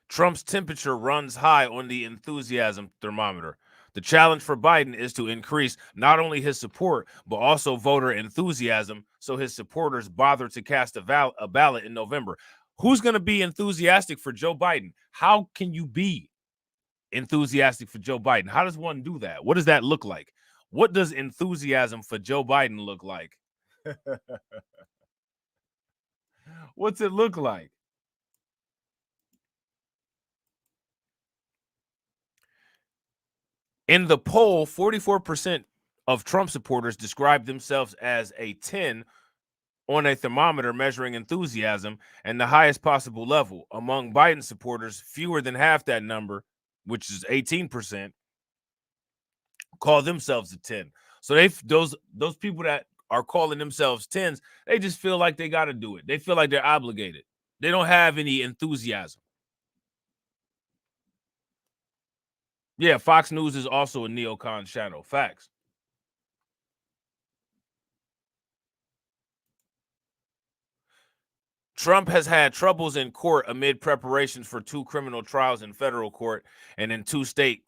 Trump's temperature runs high on the enthusiasm thermometer. The challenge for Biden is to increase not only his support, but also voter enthusiasm so his supporters bother to cast a ballot in November. Who's going to be enthusiastic for Joe Biden? How can you be enthusiastic for Joe Biden? How does one do that? What does that look like? What does enthusiasm for Joe Biden look like? What's it look like? In the poll, 44% of Trump supporters described themselves as a 10 on a thermometer measuring enthusiasm, and the highest possible level. Among Biden supporters, fewer than half that number, which is 18%, call themselves a 10. So those people that are calling themselves 10s, they just feel like they got to do it. They feel like they're obligated. They don't have any enthusiasm. Yeah, Fox News is also a neocon channel. Facts. Trump has had troubles in court amid preparations for 2 criminal trials in federal court and in 2 state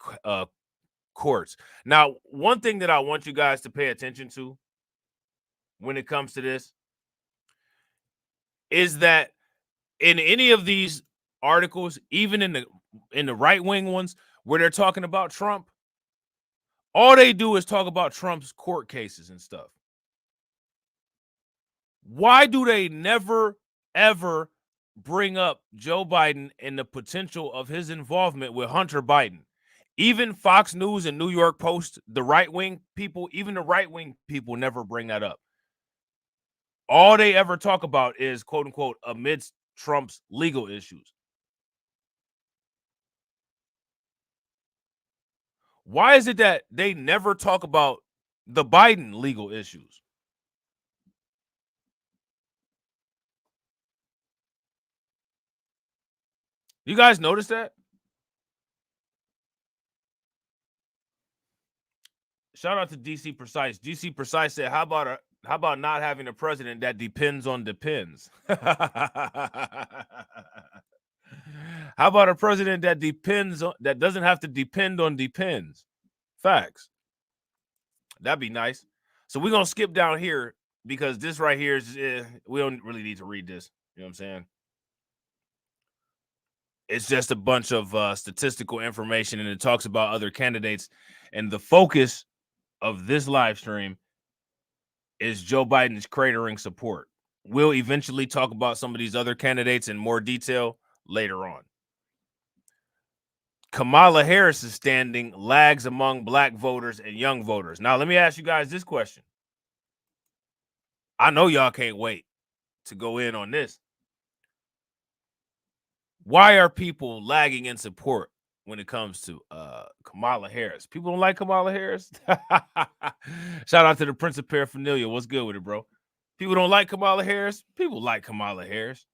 courts. Now, one thing that I want you guys to pay attention to when it comes to this is that in any of these articles, even in the right-wing ones where they're talking about Trump, all they do is talk about Trump's court cases and stuff. Why do they never, ever bring up Joe Biden and the potential of his involvement with Hunter Biden? Even Fox News and New York Post, the right-wing people, even the right-wing people never bring that up. All they ever talk about is, quote unquote, amidst Trump's legal issues. Why is it that they never talk about the Biden legal issues? You guys notice that? Shout out to DC Precise. DC Precise said, how about not having a president that depends on depends? How about a president that that doesn't have to depend on depends? Facts. That'd be nice. So we're gonna skip down here because this right here is we don't really need to read this. You know what I'm saying? It's just a bunch of statistical information, and it talks about other candidates. And the focus of this live stream is Joe Biden's cratering support. We'll eventually talk about some of these other candidates in more detail later on. Kamala Harris's standing lags among black voters and young voters. Now, let me ask you guys this question. I know y'all can't wait to go in on this. Why are people lagging in support when it comes to Kamala Harris? People don't like Kamala Harris? Shout out to the Prince of Paraphernalia. What's good with it, bro? People don't like Kamala Harris. People like Kamala Harris.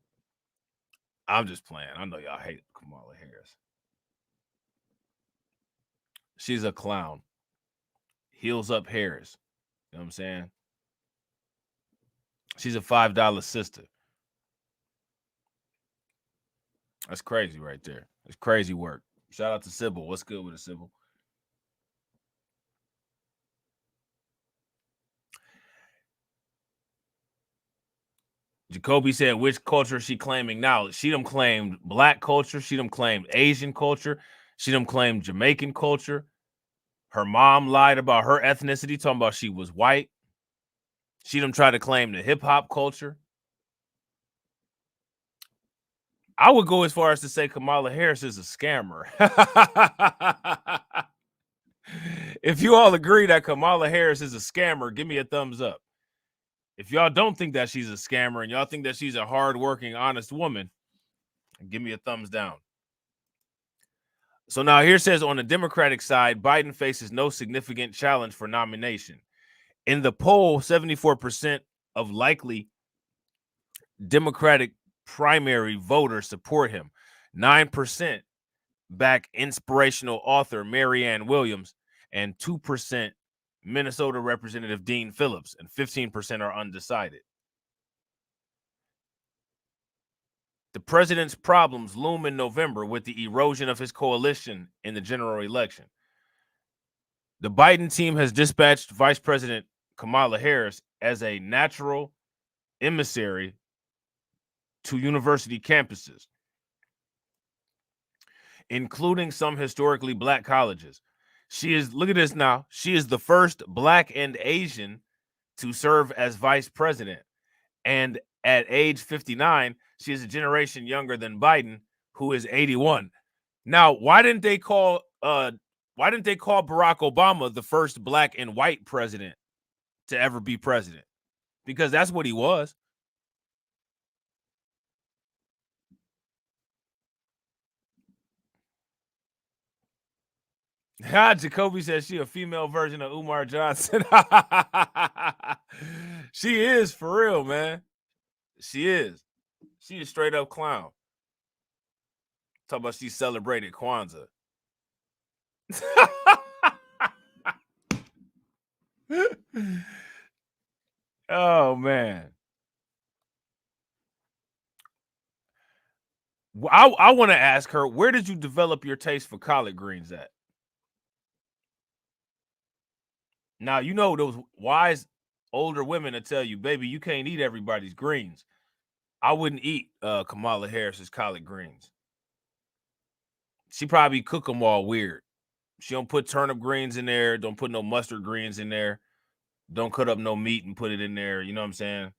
I'm just playing. I know y'all hate Kamala Harris. She's a clown. Heels up Harris. You know what I'm saying? She's a $5 sister. That's crazy right there. It's crazy work. Shout out to Sybil. What's good with it, Sybil? Jacoby said, which culture is she claiming now? She done claimed black culture. She done claimed Asian culture. She done claimed Jamaican culture. Her mom lied about her ethnicity, talking about she was white. She done tried to claim the hip-hop culture. I would go as far as to say Kamala Harris is a scammer. If you all agree that Kamala Harris is a scammer, give me a thumbs up. If y'all don't think that she's a scammer and y'all think that she's a hardworking, honest woman, give me a thumbs down. So now here says on the Democratic side, Biden faces no significant challenge for nomination. In the poll, 74% of likely Democratic primary voters support him. 9% back inspirational author Marianne Williams, and 2% Minnesota Representative Dean Phillips, and 15% are undecided. The president's problems loom in November with the erosion of his coalition in the general election. The Biden team has dispatched Vice President Kamala Harris as a natural emissary to university campuses, including some historically black colleges. She is, look at this now, she is the first black and Asian to serve as vice president. And at age 59, she is a generation younger than Biden, who is 81. Now, why didn't they call Barack Obama the first black and white president to ever be president? Because that's what he was. Jacoby says she a female version of Umar Johnson. She is, for real, man. She is. She a straight up clown. Talk about she celebrated Kwanzaa. Oh, man. I want to ask her, where did you develop your taste for collard greens at? Now, you know those wise older women that tell you, baby, you can't eat everybody's greens. I wouldn't eat Kamala Harris's collard greens. She probably cook them all weird. She don't put turnip greens in there. Don't put no mustard greens in there. Don't cut up no meat and put it in there. You know what I'm saying?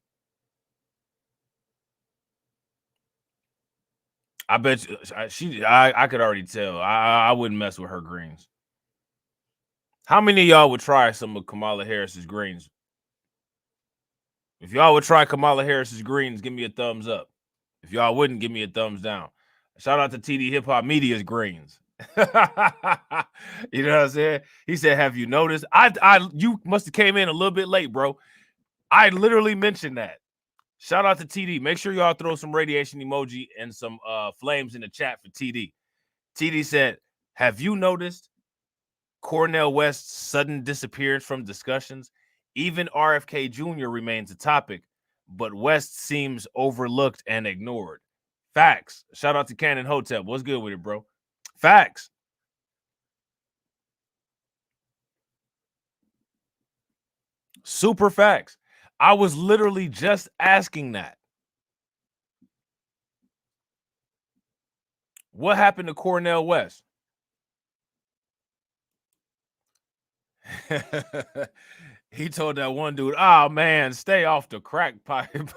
I bet you, I could already tell. I wouldn't mess with her greens. How many of y'all would try some of Kamala Harris's greens? If y'all would try Kamala Harris's greens, give me a thumbs up. If y'all wouldn't, give me a thumbs down. Shout out to TD Hip Hop Media's greens. You know what I'm saying? He said, have you noticed? You must have came in a little bit late, bro. I literally mentioned that. Shout out to TD. Make sure y'all throw some radiation emoji and some flames in the chat for TD. TD said, have you noticed Cornel West's sudden disappearance from discussions? Even RFK Jr. remains a topic, but West seems overlooked and ignored. Facts. Shout out to Cannon Hotel. What's good with it, bro? Facts. Super facts. I was literally just asking that. What happened to Cornel West? He told that one dude, oh, man, stay off the crack pipe.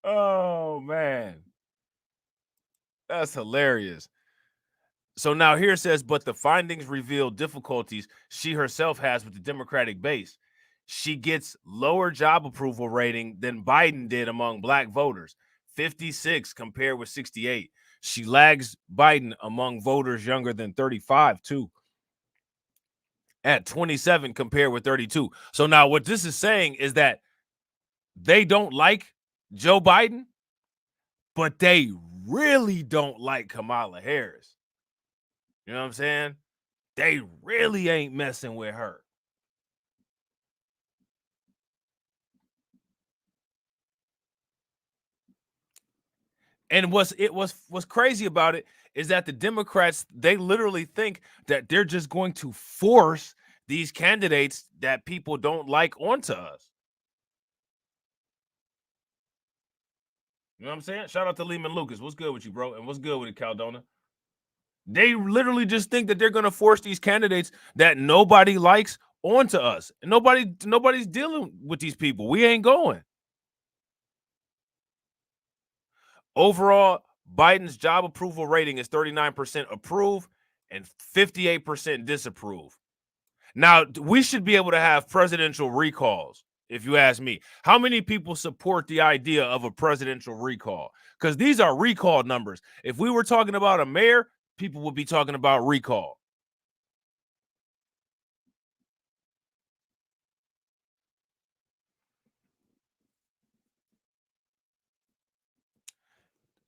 Oh, man. That's hilarious. So now here it says, but the findings reveal difficulties she herself has with the Democratic base. She gets lower job approval rating than Biden did among black voters, 56 compared with 68. She lags Biden among voters younger than 35, too, at 27 compared with 32. So now what this is saying is that they don't like Joe Biden, but they really don't like Kamala Harris. You know what I'm saying? They really ain't messing with her. And what's crazy about it is that the Democrats, they literally think that they're just going to force these candidates that people don't like onto us. You know what I'm saying? Shout out to Lehman Lucas. What's good with you, bro? And what's good with it, Caldona? They literally just think that they're going to force these candidates that nobody likes onto us. And nobody's dealing with these people. We ain't going. Overall, Biden's job approval rating is 39% approve and 58% disapprove. Now, we should be able to have presidential recalls, if you ask me. How many people support the idea of a presidential recall? Because these are recall numbers. If we were talking about a mayor, people would be talking about recall.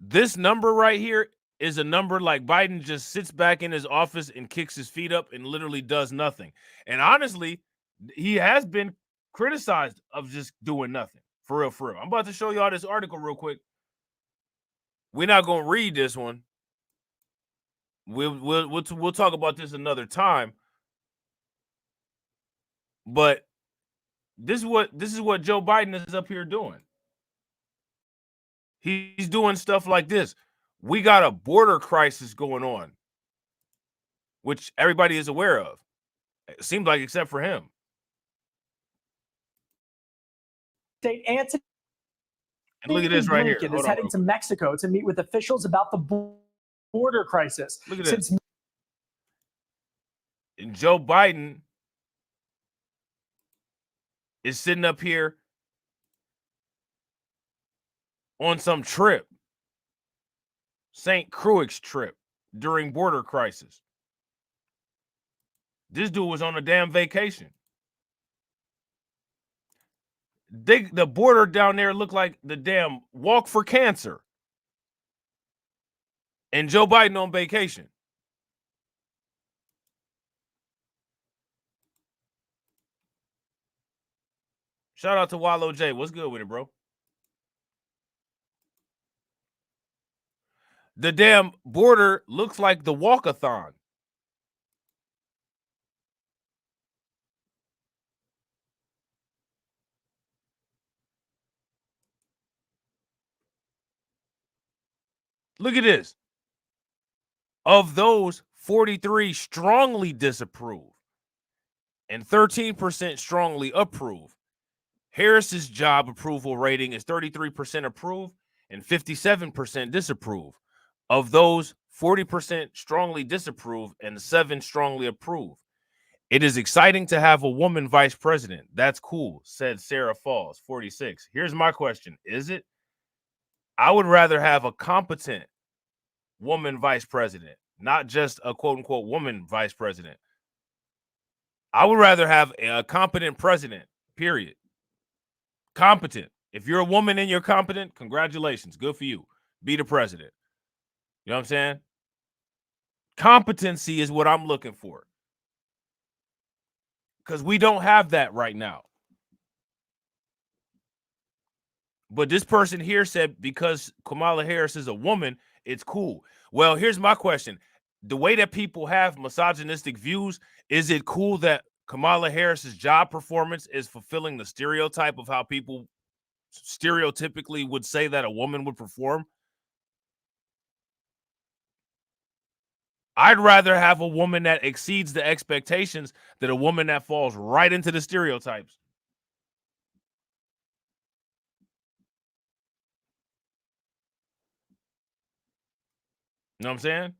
This number right here is a number like Biden just sits back in his office and kicks his feet up and literally does nothing. And honestly, he has been criticized of just doing nothing. For real, for real. I'm about to show y'all this article real quick. We're not going to read this one. We'll talk about this another time. But this is what Joe Biden is up here doing. He's doing stuff like this. We got a border crisis going on, which everybody is aware of. It seems like, except for him. Anthony And look at this right here. Blinken is heading to Mexico to meet with officials about the border crisis. Look at this. And Joe Biden is sitting up here on some trip, St. Croix trip during border crisis. This dude was on a damn vacation. The border down there looked like the damn walk for cancer. And Joe Biden on vacation. Shout out to Wallow J. What's good with it, bro? The damn border looks like the walkathon. Look at this. Of those, 43 strongly disapprove and 13% strongly approve. Harris's job approval rating is 33% approve and 57% disapprove. Of those, 40% strongly disapprove and 7% strongly approve. It is exciting to have a woman vice president. That's cool, said Sarah Falls, 46. Here's my question. Is it? I would rather have a competent woman vice president, not just a quote-unquote woman vice president. I would rather have a competent president, period. Competent. If you're a woman and you're competent, congratulations. Good for you. Be the president. You know what I'm saying? Competency is what I'm looking for. Because we don't have that right now. But this person here said because Kamala Harris is a woman, it's cool. Well, here's my question. The way that people have misogynistic views, is it cool that Kamala Harris's job performance is fulfilling the stereotype of how people stereotypically would say that a woman would perform? I'd rather have a woman that exceeds the expectations than a woman that falls right into the stereotypes. You know what I'm saying?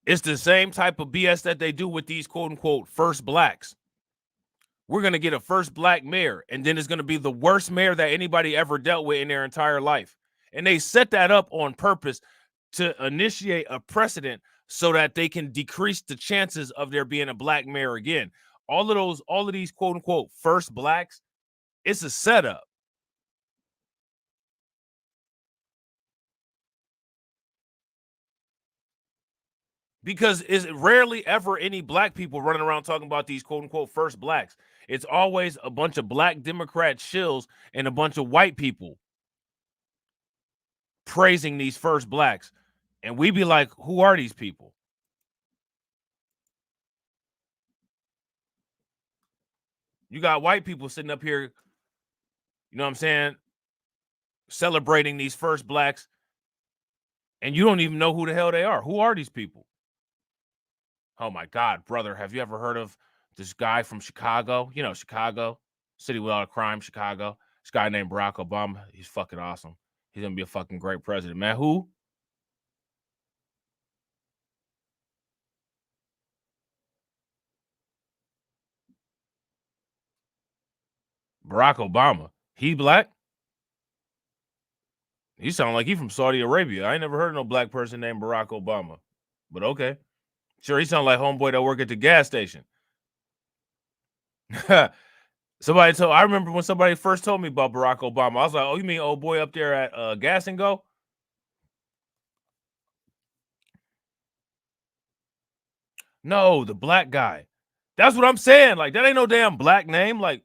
It's the same type of BS that they do with these quote-unquote first blacks. We're going to get a first black mayor, and then it's going to be the worst mayor that anybody ever dealt with in their entire life. And they set that up on purpose to initiate a precedent so that they can decrease the chances of there being a black mayor again. All of these quote unquote first blacks, it's a setup. Because it's rarely ever any black people running around talking about these quote unquote first blacks. It's always a bunch of black Democrat shills and a bunch of white people praising these first blacks. And we be like, who are these people? You got white people sitting up here, you know what I'm saying, celebrating these first blacks, and you don't even know who the hell they are. Who are these people? Oh my God, brother, have you ever heard of this guy from Chicago? You know, Chicago, city with all the crime, Chicago. This guy named Barack Obama. He's fucking awesome. He's gonna be a fucking great president, man. Who? Barack Obama. He black? He sound like he from Saudi Arabia. I ain't never heard of no black person named Barack Obama. But okay. Sure, he sound like homeboy that work at the gas station. I remember when somebody first told me about Barack Obama. I was like, oh, you mean old boy up there at Gas and Go? No, the black guy. That's what I'm saying. Like, that ain't no damn black name, like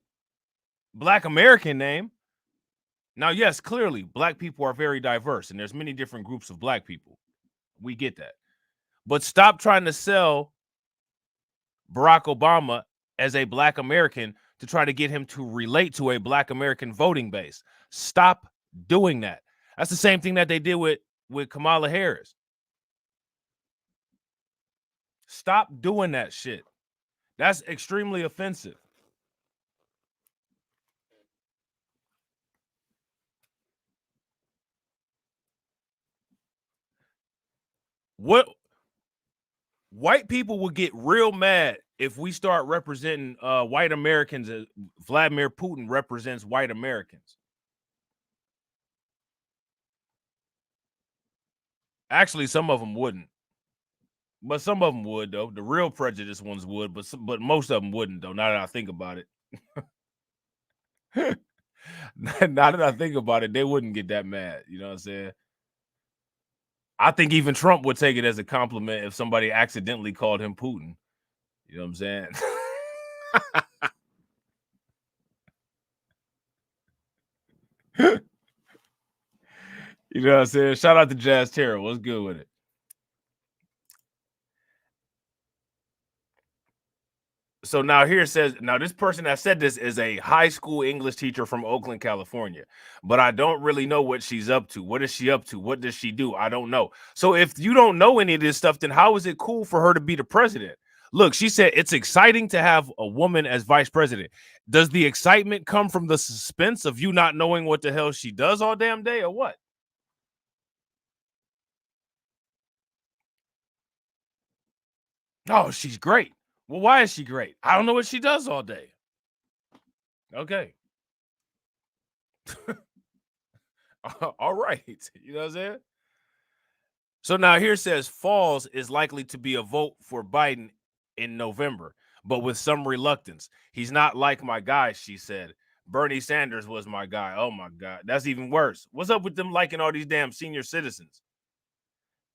black American name. Now, yes, clearly, black people are very diverse, and there's many different groups of black people. We get that. But stop trying to sell Barack Obama as a black American to try to get him to relate to a black American voting base. Stop doing that. That's the same thing that they did with Kamala Harris. Stop doing that shit. That's extremely offensive. What white people would get real mad if we start representing white Americans as Vladimir Putin represents white Americans. Actually, some of them wouldn't. But some of them would, though. The real prejudiced ones would, but most of them wouldn't, though, now that I think about it. Now that I think about it, they wouldn't get that mad. You know what I'm saying? I think even Trump would take it as a compliment if somebody accidentally called him Putin. You know what I'm saying? You know what I'm saying? Shout out to Jazz Terror. What's good with it? So now here it says, now this person that said this is a high school English teacher from Oakland, California, but I don't really know what she's up to. What is she up to? What does she do? I don't know. So if you don't know any of this stuff, then how is it cool for her to be the president? Look, she said it's exciting to have a woman as vice president. Does the excitement come from the suspense of you not knowing what the hell she does all damn day or what? Oh, she's great. Well, why is she great? I don't know what she does all day. Okay. All right. You know what I'm saying? So now here says Falls is likely to be a vote for Biden in November, but with some reluctance. He's not like my guy, she said. Bernie Sanders was my guy. Oh my God. That's even worse. What's up with them liking all these damn senior citizens?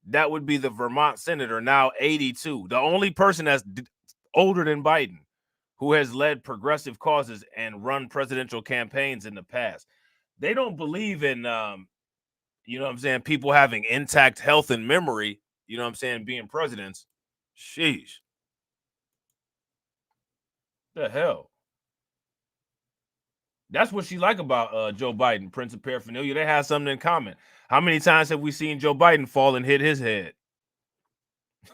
That would be the Vermont senator, now 82. The only person that's older than Biden, who has led progressive causes and run presidential campaigns in the past. They don't believe in, you know what I'm saying, people having intact health and memory, you know what I'm saying, being presidents. Sheesh. The hell? That's what she like about Joe Biden, Prince of Paraphernalia. They have something in common. How many times have we seen Joe Biden fall and hit his head?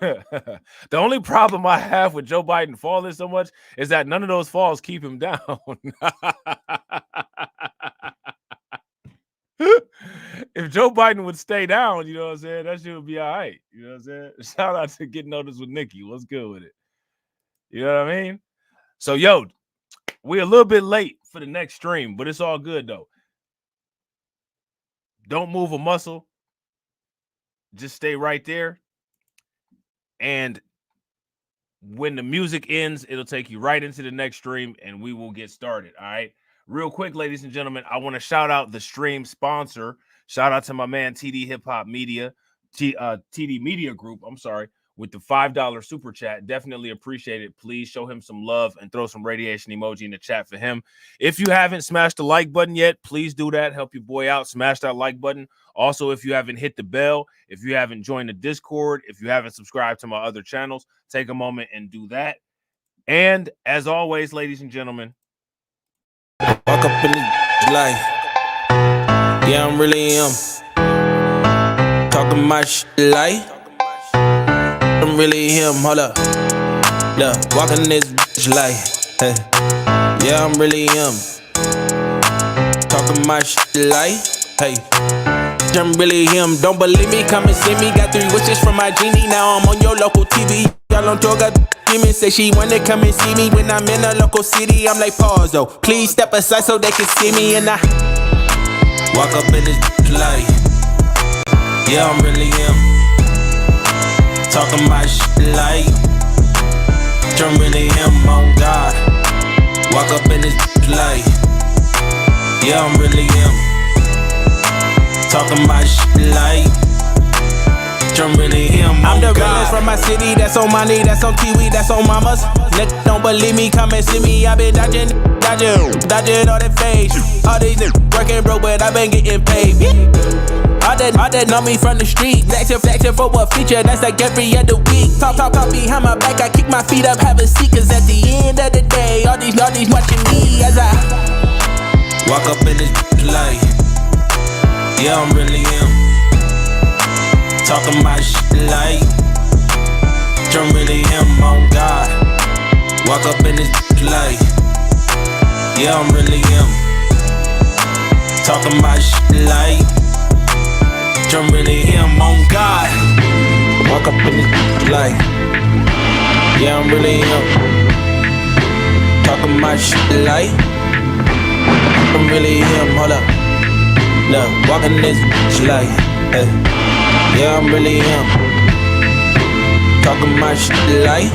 The only problem I have with Joe Biden falling so much is that none of those falls keep him down. If Joe Biden would stay down, you know what I'm saying, that shit would be all right. You know what I'm saying? Shout out to Getting Noticed with Nikki. What's good with it? You know what I mean? So, yo, we're a little bit late for the next stream, but it's all good, though. Don't move a muscle. Just stay right there. And when the music ends, it'll take you right into the next stream and we will get started. All right. Real quick, ladies and gentlemen, I want to shout out the stream sponsor. Shout out to my man TD Hip Hop Media, TD Media Group. I'm sorry, with the $5 super chat. Definitely appreciate it. Please show him some love and throw some radiation emoji in the chat for him. If you haven't smashed the like button yet, please do that. Help your boy out. Smash that like button. Also, if you haven't hit the bell, if you haven't joined the Discord, if you haven't subscribed to my other channels, take a moment and do that. And as always, ladies and gentlemen, walk up in the life. Yeah, I'm really talking my shit like I'm really him. Hold up, look, walking this bitch like, hey. Yeah, I'm really talking my shit like, hey. I'm really him. Don't believe me? Come and see me. Got 3 wishes from my genie. Now I'm on your local TV. Y'all on tour, got demons. Say she wanna come and see me when I'm in a local city. I'm like, pause though. Please step aside so they can see me. And I walk up in this light. Yeah, I'm really talking my shit like I'm really on God. Walk up in this light. Yeah, I'm really talking my shit like I'm really I'm the realest from my city, that's on my knee, that's on TV, that's on mamas. Niggas don't believe me, come and see me. I been dodging all that face. All these niggas working broke, but I been getting paid. All that know me from the street. Flexing for what feature, that's like every other week. Talk behind my back, I kick my feet up, have a seat. Cause at the end of the day, all these watching me as I walk up in this light. Yeah, I'm really talking my shit like I'm really on God. Walk up in this light. Yeah, I'm really talking my shit like I'm really on God. Walk up in this light. Yeah, I'm really talking my shit like I'm really hold up. Look, walking this light. Hey. Yeah, I'm really talking my shit like